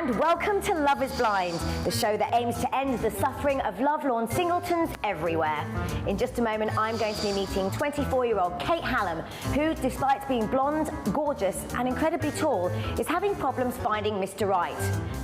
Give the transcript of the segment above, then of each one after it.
And welcome to Love is Blind, the show that aims to end the suffering of lovelorn singletons everywhere. In just a moment, I'm going to be meeting 24-year-old Kate Hallam, who, despite being blonde, gorgeous, and incredibly tall, is having problems finding Mr. Right.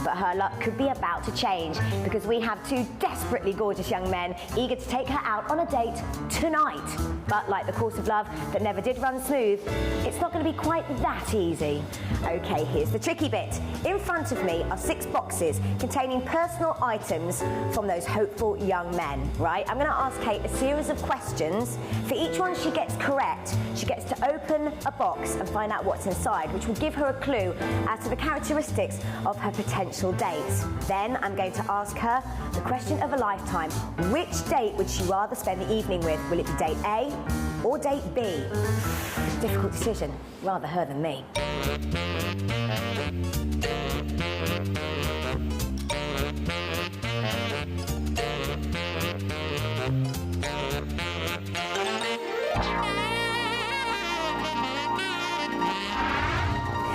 But her luck could be about to change, because we have two desperately gorgeous young men eager to take her out on a date tonight. But like the course of love that never did run smooth, it's not going to be quite that easy. Okay, here's the tricky bit. In front of me are 6 boxes containing personal items from those hopeful young men, right? I'm going to ask Kate a series of questions. For each one she gets correct, she gets to open a box and find out what's inside, which will give her a clue as to the characteristics of her potential date. Then I'm going to ask her the question of a lifetime. Which date would she rather spend the evening with? Will it be date A or date B? Difficult decision, rather her than me.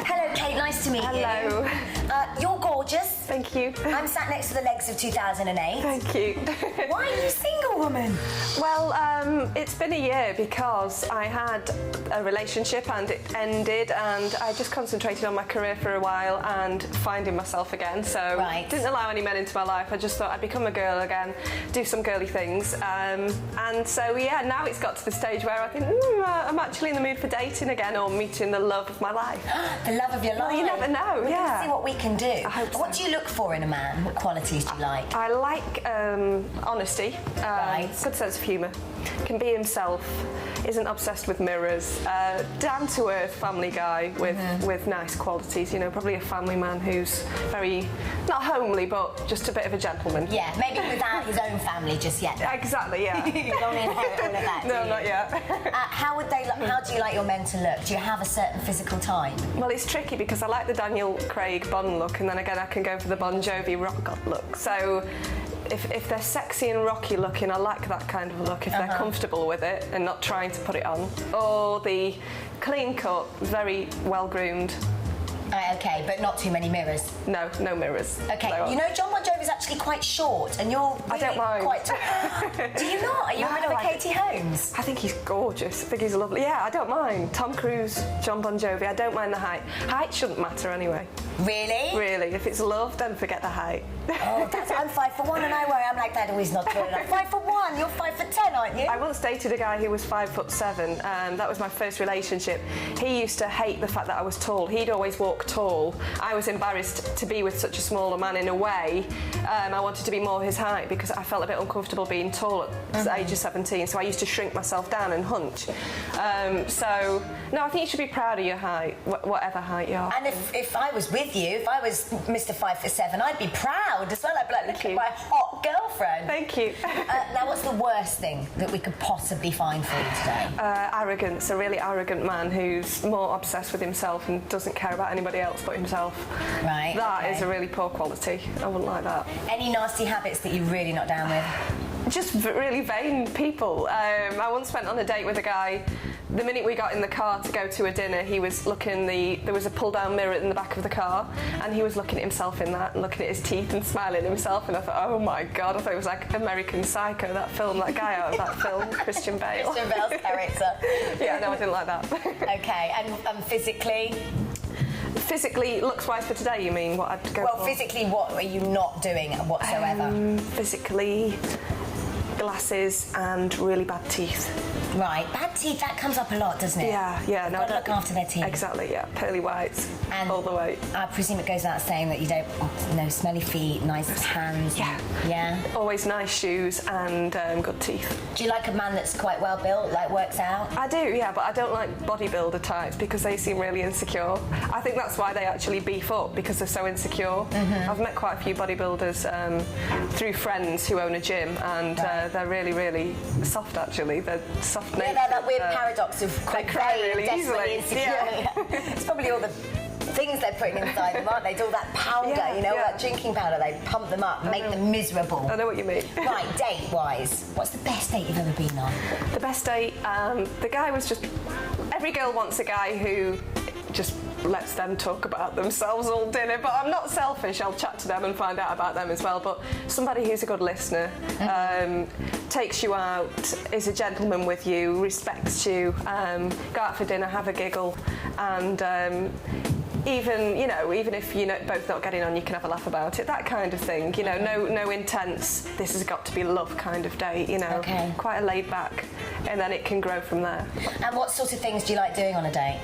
Hello, Kate. Nice to meet you. Hello. You're gorgeous. Thank you. I'm sat next to the legs of 2008. Thank you. Why are you single, woman? Well, it's been a year because I had a relationship and it ended, and I just concentrated on my career for a while and finding myself again. So didn't allow any men into my life. I just thought I'd become a girl again, do some girly things. And so, yeah, now it's got to the stage where I think, I'm actually in the mood for dating again or meeting the love of my life. The love of your life. Well, you never know, We're going to see what we can do. I hope so. What do you look for in a man? What qualities do you like? I like honesty, good sense of humour, can be himself, isn't obsessed with mirrors, down-to-earth family guy with nice qualities, you know, probably a family man who's very, not homely, but just a bit of a gentleman. Yeah, maybe without his own family just yet. Exactly, yeah. You don't inherit all of that, do No, you? not yet. How do you like your men to look? Do you have a certain physical type? Well, it's tricky because I like the Daniel Craig Bond look, and then again I can go for the Bon Jovi rock look. So if they're sexy and rocky looking, I like that kind of look. If they're comfortable with it and not trying to put it on. Or the clean cut, very well groomed. Okay, but not too many mirrors. No, no mirrors. Okay, No. you know John Bon Jovi's actually quite short, and you're really I don't mind. quite tall. Do you not? Are you No, a bit of a Katie Holmes? I think he's gorgeous. I think he's lovely. Yeah, I don't mind. Tom Cruise, John Bon Jovi, I don't mind the height. Height shouldn't matter anyway. Really? Really, if it's love, then forget the height. Oh, I'm 5'1", and I worry. I'm like that. Oh, he's not tall enough. 5'1", you're 5'10", aren't you? I once dated a guy who was 5'7". That was my first relationship. He used to hate the fact that I was tall. He'd always walk tall. I was embarrassed to be with such a smaller man in a way. I wanted to be more his height because I felt a bit uncomfortable being tall at the age of 17. So I used to shrink myself down and hunch. So no, I think you should be proud of your height, whatever height you are. And if I was with you, if I was Mr. 5'7", I'd be proud as well. I'd be like, look at my hot girlfriend. Thank you. Now, what's the worst thing that we could possibly find for you today? Arrogance, a really arrogant man who's more obsessed with himself and doesn't care about anybody else but himself. Right. That is a really poor quality. I wouldn't like that. Any nasty habits that you're really not down with? Just really vain people. I once went on a date with a guy. The minute we got in the car to go to a dinner, he was looking there was a pull-down mirror in the back of the car, and he was looking at himself in that and looking at his teeth and smiling at himself, and I thought, oh my God, I thought it was like American Psycho, that film, that guy out of that film, Christian Bale. Christian Bale's character. Yeah, no, I didn't like that. Okay, and physically? Physically, looks-wise for today, you mean? What I'd go for? Well, physically, what are you not doing whatsoever? Physically, glasses and really bad teeth. Right, bad teeth, that comes up a lot, doesn't it? Yeah. No, Gotta look after their teeth. Exactly, yeah. Pearly whites, And all the way. I presume it goes without saying that you don't, smelly feet, nice hands. Yeah. Yeah? Always nice shoes and good teeth. Do you like a man that's quite well built, like works out? I do, yeah, but I don't like bodybuilder types because they seem really insecure. I think that's why they actually beef up, because they're so insecure. I've met quite a few bodybuilders through friends who own a gym, and they're really, really soft, actually. They're soft natured. Yeah, that weird paradox of They cry really desperately easily. insecure. It's probably all the things they're putting inside them, aren't they? It's all that powder, that drinking powder. They pump them up, make them miserable. I know what you mean. Right, date-wise, what's the best date you've ever been on? The best date, the guy was just... Every girl wants a guy who just lets them talk about themselves all dinner. But I'm not selfish. I'll chat to them and find out about them as well. But somebody who's a good listener, takes you out, is a gentleman with you, respects you, go out for dinner, have a giggle, and even if you're both not getting on, you can have a laugh about it, that kind of thing. No intense, this has got to be love kind of date, Okay. Quite a laid back, and then it can grow from there. And what sort of things do you like doing on a date?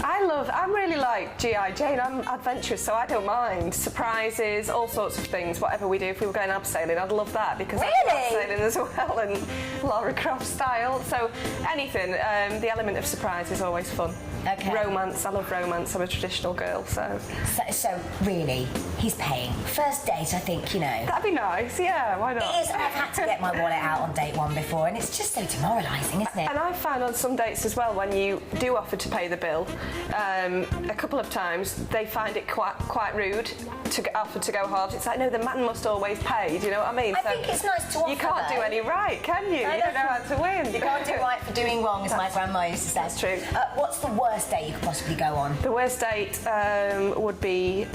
I'm really like G.I. Jane, I'm adventurous, so I don't mind. Surprises, all sorts of things, whatever we do. If we were going abseiling, I'd love that, because I love abseiling as well, and Lara Croft style. So anything, the element of surprise is always fun. Okay. Romance, I love romance, I'm a traditional girl, so really, he's paying. First date, I think, That'd be nice, yeah, why not? It is, I've had to get my wallet out on date one before, and it's just so demoralising, isn't it? And I've found on some dates as well, when you do offer to pay the bill, a couple of times they find it quite rude to offer to go halves. It's like, no, the man must always pay, do you know what I mean? I think it's nice to offer. You can't do any right, can you? You don't know how to win. You can't do right for doing wrong, as my grandma used to say. That's true. What's the worst date you could possibly go on? The worst date would be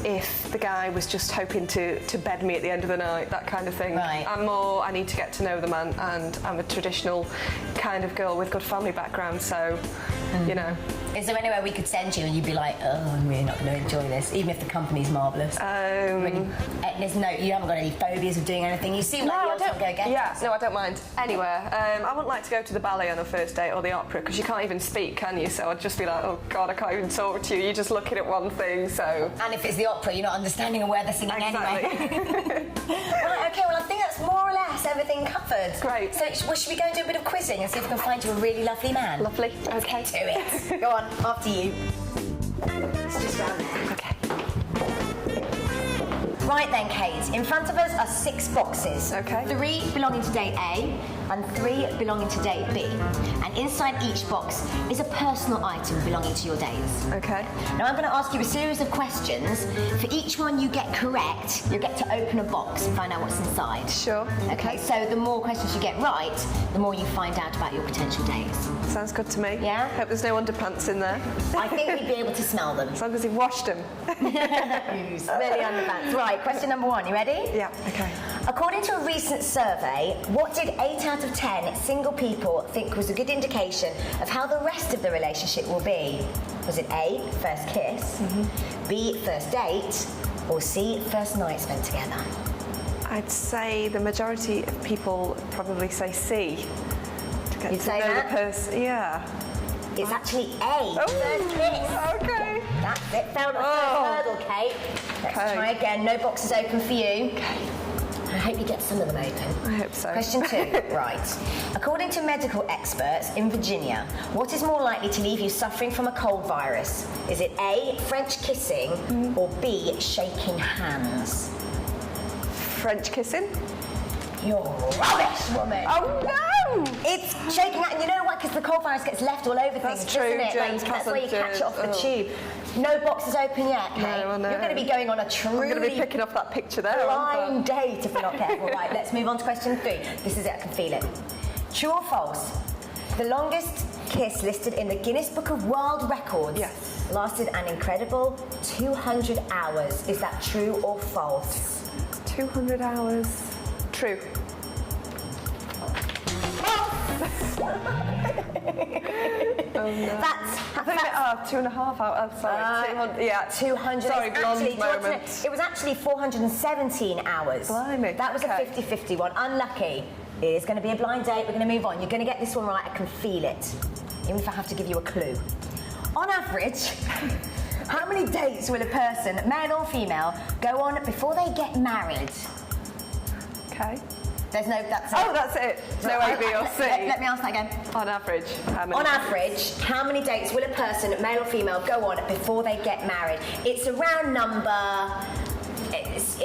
if the guy was just hoping to bed me at the end of the night, that kind of thing. Right. I need to get to know the man, and I'm a traditional kind of girl with good family background, so, Is there anywhere we could send you and you'd be like, oh, I'm really not going to enjoy this, even if the company's marvellous? You haven't got any phobias of doing anything. You seem like you just want to go get it. No, I don't mind. Anywhere. I wouldn't like to go to the ballet on a first date or the opera, because you can't even speak, can you? So I'd just be like, oh God, I can't even talk to you. You're just looking at one thing, so... And if it's the opera, you're not understanding a word they're singing anyway. Right, OK, well, I think that's more or less everything covered. Great. So should we go and do a bit of quizzing and see if we can find you a really lovely man? Lovely. OK. Do it. Go on, after you. It's just round there. OK. Right then, Kate, in front of us are 6 boxes. Okay. 3 belonging to date A and 3 belonging to date B. And inside each box is a personal item belonging to your dates. Okay. Now I'm going to ask you a series of questions. For each one you get correct, you'll get to open a box and find out what's inside. Sure. Okay, so the more questions you get right, the more you find out about your potential dates. Sounds good to me. Yeah? Hope there's no underpants in there. I think we'd be able to smell them. As long as you've washed them. Smelly underpants. Right, question number 1. You ready? Yeah, okay. According to a recent survey, what did 8 out of 10 single people think was a good indication of how the rest of the relationship will be? Was it A, first kiss, B, first date, or C, first night spent together? I'd say the majority of people probably say C. To get You'd to say know that? the person. Yeah. It's actually A, first kiss. Okay. That's it. Found the first hurdle, Kate. Let's try again. No boxes open for you. Okay. I hope you get some of them open. I hope so. Question 2. Right. According to medical experts in Virginia, what is more likely to leave you suffering from a cold virus? Is it A, French kissing, or B, shaking hands? French kissing? You're rubbish, woman. Oh no! It's shaking hands. You know what? Because the cold virus gets left all over That's things, true, doesn't it? germs That's why you catch it off the passengers. tube. No boxes open yet, Kate. No, I know. You're going to be going on a I'm going to be truly picking up that picture there, aren't blind date if we're not careful. Right, let's move on to question 3. This is it, I can feel it. True or false? The longest kiss listed in the Guinness Book of World Records lasted an incredible 200 hours. Is that true or false? 200 hours. True. Oh no. That's 2.5 hours. Sorry, 200. Yeah, 200. Sorry, It's blonde actually, moment. it was actually 417 hours. Blimey, That was okay. a 50-50 one. Unlucky. It is going to be a blind date. We're going to move on. You're going to get this one right. I can feel it. Even if I have to give you a clue. On average, how many dates will a person, male or female, go on before they get married? Okay. There's no... That's Oh, that's it. No A, B or C. Let me ask that again. On average, how many? On average, how many dates will a person, male or female, go on before they get married? It's a round number. It's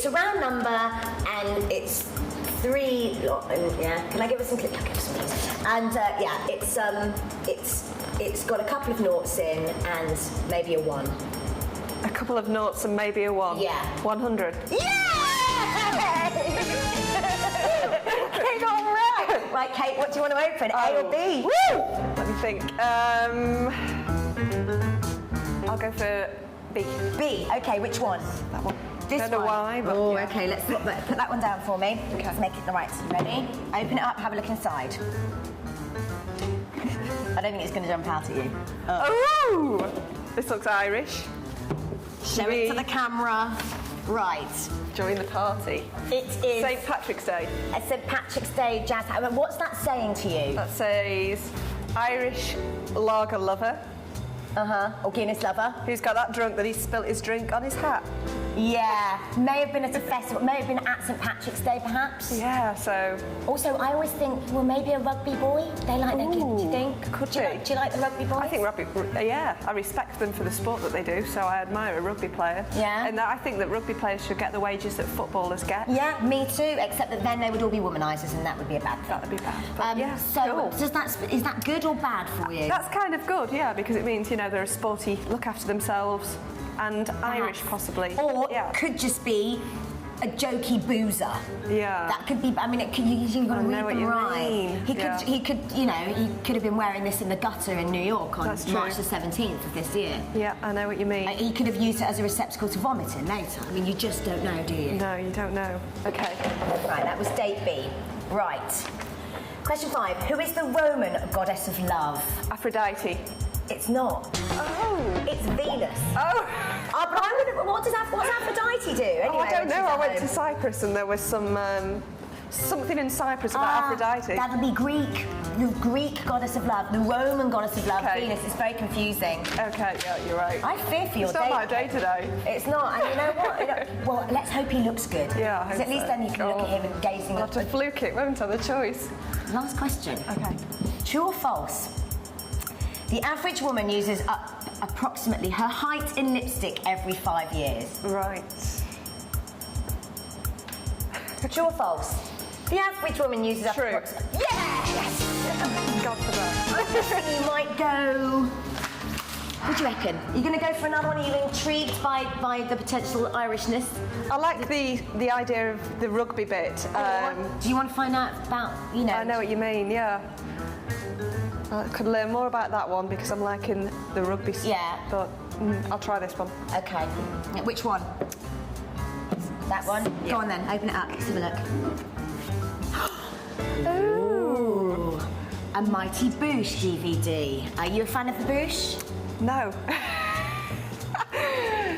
a round number, and it's 3. Yeah. Can I give us some clip? And it's got a couple of noughts in and maybe a 1. A couple of noughts and maybe a 1. Yeah. 100. Yeah! King on right. Right, Kate, what do you want to open? A or B? Woo! Let me think. I'll go for B. B. Okay, which one? That one. This Don't know one. why, but Oh, yeah. okay. Let's put that one down for me. Okay. Let's make it the right. Ready? Open it up. Have a look inside. I don't think it's going to jump out at you. Oh! This looks Irish. Show it to the camera. Right. Join the party. It is St. Patrick's Day. a St. Patrick's Day jazz hat. What's that saying to you? That says Irish lager lover. Or Guinness lover. Who's got that drunk that he spilt his drink on his hat? Yeah. May have been at a festival. May have been at St. Patrick's Day, perhaps. Yeah, so... Also, I always think, well, maybe a rugby boy. They like their kids. Do you think? Could do you be. like, do you like the rugby boys? I think rugby, yeah, I respect them for the sport that they do, so I admire a rugby player. Yeah. And I think that rugby players should get the wages that footballers get. Yeah, me too. Except that then they would all be womanisers, and that would be a bad thing. That would be bad. But yeah, So, cool. is that good or bad for you? That's kind of good, yeah, because it means, you know, they're a sporty, look after themselves, and Irish possibly. Or yeah. could just be a jokey boozer. Yeah. That could be. I mean, it could, you've got to I know read what them you right. mean. He could, you know, he could have been wearing this in the gutter in New York on That's true. March the 17th of this year. Yeah, I know what you mean. He could have used it as a receptacle to vomit in later. I mean, you just don't know, do you? No, you don't know. Okay. Right, that was date B. Right. Question 5. Who is the Roman goddess of love? Aphrodite. It's not. Oh. It's Venus. Oh. But I'm gonna. What's Aphrodite do? Anyway, Oh, I don't when know. she's I at went to home? Cyprus and there was some something in Cyprus about Aphrodite. That would be Greek. The Greek goddess of love, the Roman goddess of love, Okay. Venus. It's very confusing. Okay, yeah, you're right. I fear for your It's date. not my day today. It's not, and you know what? Well, let's hope he looks good. Yeah, I Because hope at least so. then you can look at him and gazing I'll at have to fluke it, won't I? The choice. Last question. Okay. True or false? The average woman uses up approximately her height in lipstick every 5 years. Right. True or false? The average woman uses up True. approximately... Yes! God for that. I just think you might go... What do you reckon? Are you going to go for another one? Are you intrigued by the potential Irishness? I like the idea of the rugby bit. Do you want to find out about, you know... I know what you mean, yeah. I could learn more about that one because I'm liking the rugby stuff. Yeah. But I'll try this one. Okay. Which one? That one? Yeah. Go on then, open it up. Let's have a look. Ooh. A Mighty Boosh DVD. Are you a fan of the Boosh? No.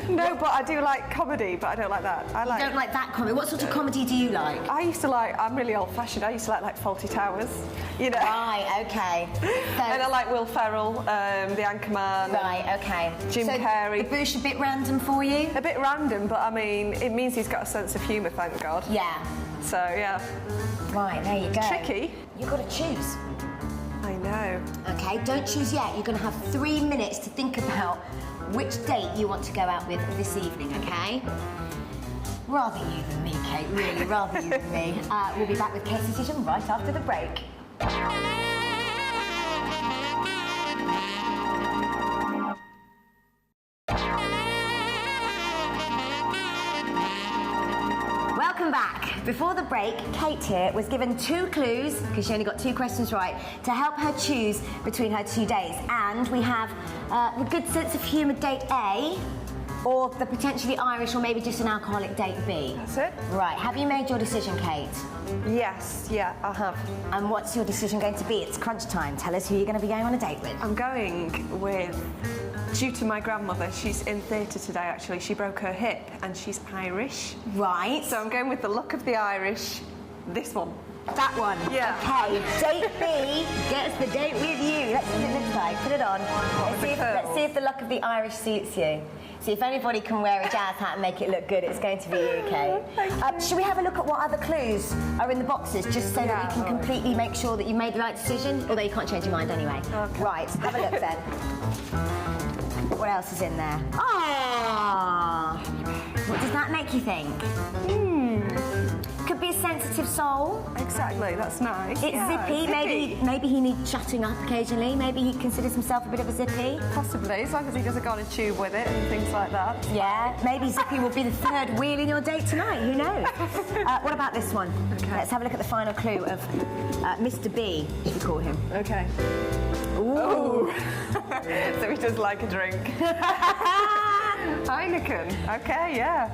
No, but I do like comedy, but I don't like that. I You don't like that comedy. What sort of comedy do you like? I used to like, I'm really old-fashioned, I used to like Fawlty Towers, you know. Right, okay. So, And I like Will Ferrell, the Anchorman. right, okay. Jim so Carrey. The Boosh a bit random for you? A bit random, but I mean, it means he's got a sense of humour, thank God. Yeah. So, yeah. Right, there you go. Tricky. You've got to choose. I know. Okay, don't choose yet. You're going to have 3 minutes to think about which date you want to go out with this evening, okay? Rather you than me, Kate, really, rather you than me. We'll be back with Kate's decision right after the break. Welcome back. Before the break, Kate here was given 2 clues, because she only got 2 questions right, to help her choose between her 2 dates. And we have the good sense of humour date A, or the potentially Irish, or maybe just an alcoholic date B. That's it? Right, have you made your decision, Kate? Yes, yeah, I have. And what's your decision going to be? It's crunch time. Tell us who you're going to be going on a date with. I'm going with, due to my grandmother, she's in theatre today actually, she broke her hip and she's Irish. Right. So I'm going with the look of the Irish, this one. That one. Yeah. Okay, date B gets the date with you. Let's see what it looks like. Put it on. Let's see if the look of the Irish suits you. See if anybody can wear a jazz hat and make it look good. It's going to be you, Kate. Should we have a look at what other clues are in the boxes, just so that we can completely make sure that you made the right decision? Although you can't change your mind anyway. Okay. Right, have a look then. What else is in there? Ah! What does that make you think? Could be a sensitive soul. Exactly, that's nice. It's zippy. Maybe he needs chatting up occasionally. Maybe he considers himself a bit of a zippy. Possibly, as long as he doesn't go on a tube with it and things like that. Yeah, maybe Zippy will be the third wheel in your date tonight. Who knows? What about this one? Okay. Let's have a look at the final clue of Mr. B, should we call him? Okay. Ooh. So he does like a drink. Heineken. Okay, yeah.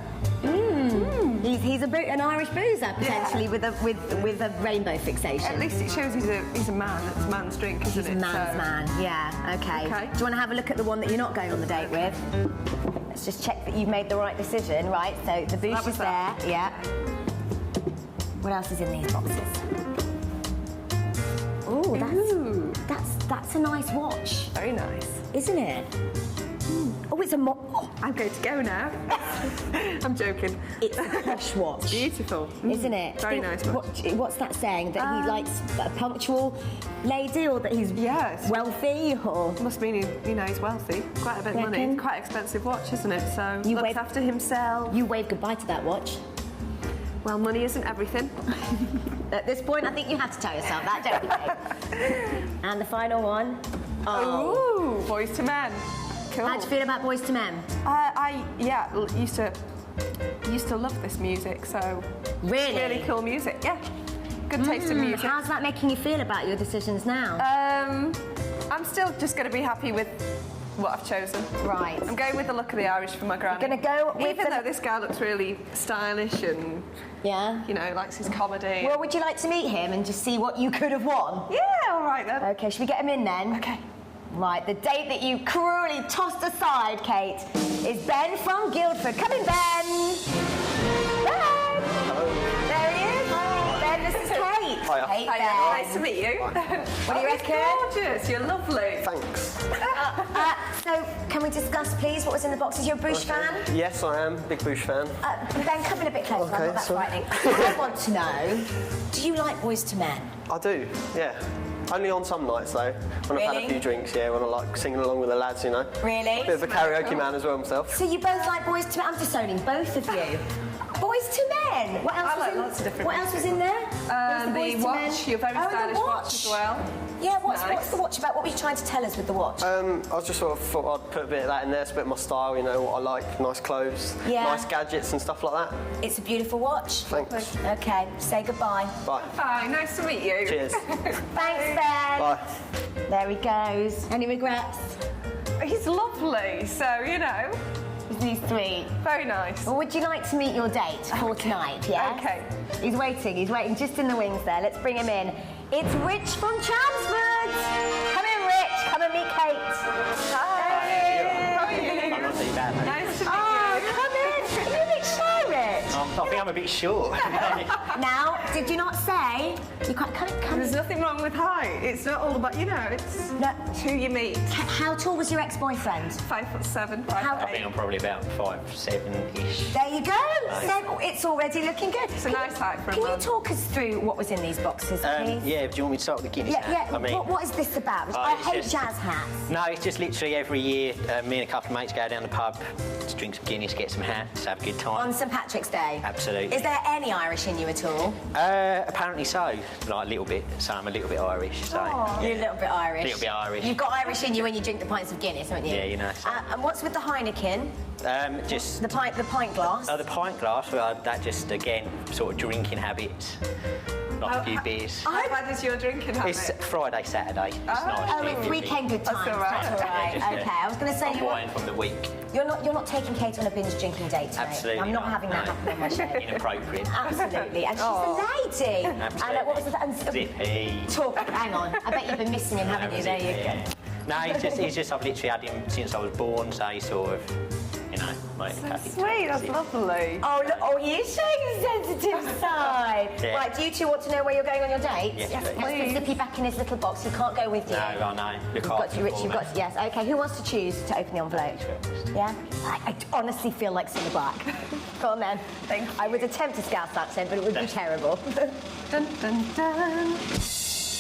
He's an Irish boozer potentially with a rainbow fixation. At least it shows he's a man. It's a man's drink, isn't it? He's a man's man. Yeah. Okay. Do you want to have a look at the one that you're not going on the date with? Let's just check that you've made the right decision. Right. So the booze is there. Yeah. What else is in these boxes? Ooh, that's a nice watch. Very nice. Isn't it? Oh, it's a I'm going to go now. I'm joking. It's a posh watch. Beautiful. Isn't it? Very nice watch. What's that saying? That he likes a punctual lady, or that he's wealthy, or? Must mean he's wealthy. Quite a bit of money. It's quite expensive watch, isn't it? So looks after himself. You wave goodbye to that watch. Well, money isn't everything. At this point, I think you have to tell yourself that, don't you? And the final one. Ooh, Boys to Men. Cool. How do you feel about Boys to Men? I used to love this music, so really cool music. Yeah, good taste in music. How's that making you feel about your decisions now? I'm still just going to be happy with what I've chosen. Right. I'm going with the look of the Irish for my granny. You're going to go with even though this guy looks really stylish and likes his comedy. Well, would you like to meet him and just see what you could have won? Yeah, all right then. Okay, should we get him in then? Okay. Right, the date that you cruelly tossed aside, Kate, is Ben from Guildford. Come in, Ben! Ben! Hello. There he is. Ben, this is Kate. Hiya. Hey, Ben. Nice to meet you. What do you reckon? Gorgeous, you're lovely. Thanks. So, can we discuss, please, what was in the boxes? You're a Bush fan? Yes, I am. Big Bush fan. Ben, come in a bit closer. I'm not that frightening. I want to know, do you like Boys to Men? I do, yeah. Only on some nights though. When I've had a few drinks, when I like singing along with the lads, Really? Bit of a karaoke man as well myself. So you both like Boys to Men? I'm disowning both of you. Boys to Men. What else? I like lots of different. What else was in there? The watch. Your very stylish watch as well. Yeah. What's the watch about? What were you trying to tell us with the watch? I was just sort of thought I'd put a bit of that in there. It's a bit of my style, what I like. Nice clothes, nice gadgets and stuff like that. It's a beautiful watch. Thanks. Okay. Say goodbye. Bye. Bye. Nice to meet you. Cheers. Thanks, Ben. Bye. There he goes. Any regrets? He's lovely, so Isn't he sweet? Very nice. Well, would you like to meet your date for tonight, yeah? Okay. He's waiting just in the wings there. Let's bring him in. It's Rich from Chelmsford. Come in, Rich. Come and meet Kate. Hi. How are you? I'm not too bad, mate. Nice to meet you. Come in. Are you a bit shy, Rich? I think I'm a bit short. Now, did you not say you can't come? There's nothing wrong with height. It's not all about, it's who you meet. How tall was your ex-boyfriend? 5'7", 5'8". I think I'm probably about 5'7"-ish. There you go. So it's already looking good. It's a nice height for a Can you man. talk us through what was in these boxes, please? Yeah, do you want me to start with the Guinness Yeah. hat? I mean, What is this about? I it's hate just- jazz hats. No, it's just literally every year me and a couple of mates go down the pub, just drink some Guinness, get some hats, have a good time. On St Patrick's Day? Absolutely. Is there any Irish in you at all? Apparently so, like a little bit, so I'm a little bit Irish. So, You're a little bit Irish. Little bit Irish. You've got Irish in you when you drink the pints of Guinness, haven't you? Yeah, so. And what's with the Heineken? Just The pint glass? the pint glass, that just, again, sort of drinking habits, like a few beers. How bad is your drinking habit? It's Friday, Saturday. It's nice. Oh, it's weekend good times. That's all right. That's all right. Just, Okay, I was going to say unwind from the week. you're not taking Kate on a binge drinking date tonight. Absolutely I'm not not, having that no. happen on my show. Inappropriate. Absolutely, and she's a lady. Absolutely. And what was the Zippy. talk? Hang on, I bet you've been missing him, haven't you? There you go. No, he's just I've literally had him since I was born, so he's sort of, like happy. Sweet, that's lovely. Oh, look, he is showing his sensitive side. Yeah. Right, do you two want to know where you're going on your date? Yes, Let's please. put Zippy back in his little box. He can't go with you. No, I know. Look You've got after to, Rich, the you've got to, yes. Okay, who wants to choose to open the envelope? Yeah? I honestly feel like Cinder Black. Go on then. Thank you. I would attempt a Scouse accent, but it would be terrible. Dun, dun, dun.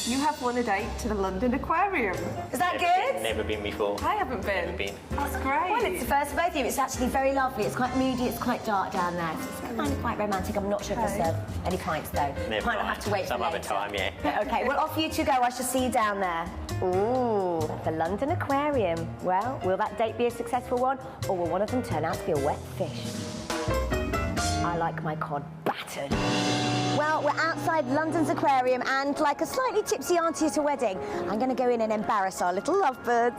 You have won a date to the London Aquarium. Is that good? Never been before. I haven't been. Never been. That's great. Well, it's the first for both of you. It's actually very lovely. It's quite moody. It's quite dark down there. So it's kind of quite romantic. I'm not sure if there's any pints though. Never Might not mind. have to wait Some for other later. time, yeah. Okay, well, off you two go. I shall see you down there. Ooh, the London Aquarium. Well, will that date be a successful one, or will one of them turn out to be a wet fish? I like my cod battered. Well, we're outside London's aquarium, and like a slightly tipsy auntie at a wedding, I'm going to go in and embarrass our little lovebirds.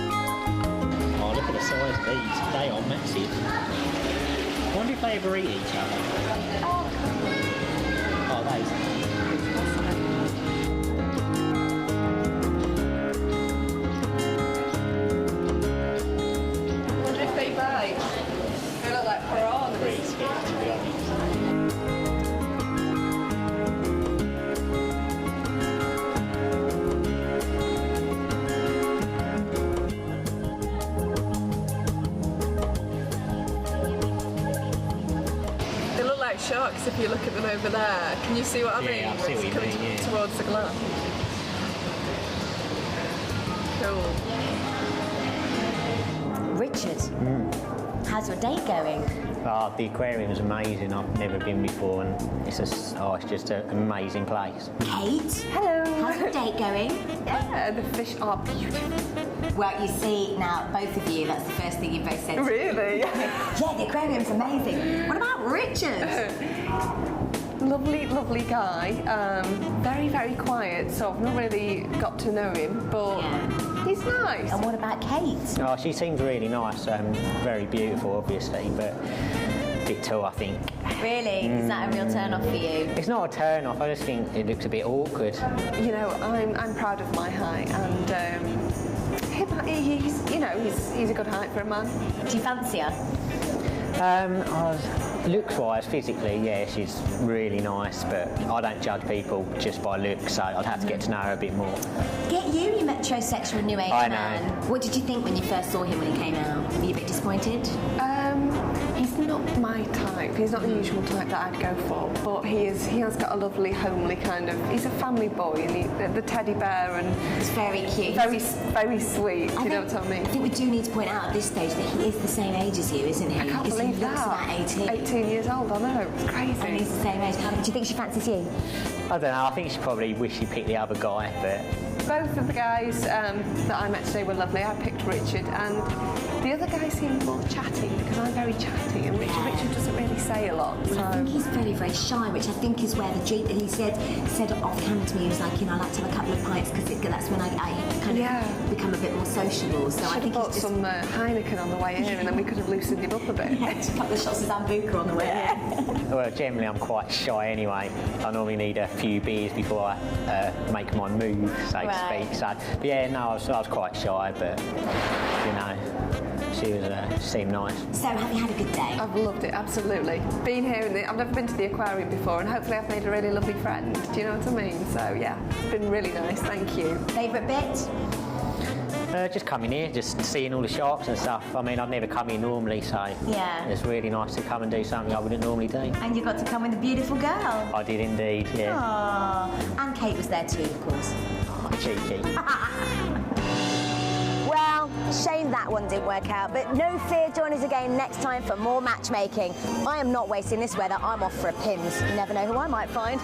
Oh, look at the size of these. They are massive. I wonder if they ever eat each other. Oh, those. I wonder if they bite. They look like piranhas. Pretty scared, to be honest. They look like sharks if you look at them over there. Can you see what I mean? Yeah, I see what you Coming mean, yeah. towards the glass. Cool. Richard, how's your date going? Oh, the aquarium is amazing. I've never been before, and it's just an amazing place. Kate, Hello. how's your date going? Yeah, the fish are beautiful. Well, you see, now, both of you, that's the first thing you both said. Really? Yeah, the aquarium's amazing. What about Richard? Lovely, lovely guy. Very, very quiet, so I've not really got to know him, but Yeah. he's nice. And what about Kate? Oh, she seems really nice. Very beautiful, obviously, but a bit tall, I think. Really? Is that a real turn-off for you? It's not a turn off. I just think it looks a bit awkward. You know, I'm proud of my height, and he's a good height for a man. Do you fancy her? Looks-wise, physically, yeah, she's really nice, but I don't judge people just by looks, so I'd have to get to know her a bit more. Get you metrosexual new age I know. man. What did you think when you first saw him when he came out? Were you a bit disappointed? He's not my type. He's not the usual type that I'd go for, but he has got a lovely, homely kind of. He's a family boy, and the teddy bear, and It's very cute. very, very sweet. You know what I mean? I think we do need to point out at this stage that he is the same age as you, isn't he? I can't Because believe he looks that. about 18. 18 years old. I know. It's crazy. And he's the same age. Do you think she fancies you? I don't know, I think she probably wished she picked the other guy, but Both of the guys that I met today were lovely. I picked Richard, and the other guy seemed more chatty because I'm very chatty, and Richard doesn't really say a lot. So. I think he's very, very shy, which I think is where the dream that he said off camera to me, he was like, I like to have a couple of pints because that's when I kind of become a bit more sociable. So I think bought he's just some Heineken on the way in, and then we could have loosened him up a bit. a couple of shots of Zambuca on the way in. well, generally I'm quite shy anyway. I normally need a few beers before I make my move, so to speak. So, but yeah, no, I was quite shy, but she seemed nice. So have you had a good day? I've loved it, absolutely. Been here, I've never been to the aquarium before, and hopefully I've made a really lovely friend. Do you know what I mean? So yeah, it's been really nice. Thank you. Favourite bit? Just coming here, just seeing all the sharks and stuff. I mean, I'd never come here normally, so Yeah. it's really nice to come and do something I wouldn't normally do. And you got to come with a beautiful girl. I did indeed, yeah. Aww. And Kate was there too, of course. Cheeky. Well, shame that one didn't work out, but no fear, join us again next time for more matchmaking. I am not wasting this weather, I'm off for a pins. You never know who I might find.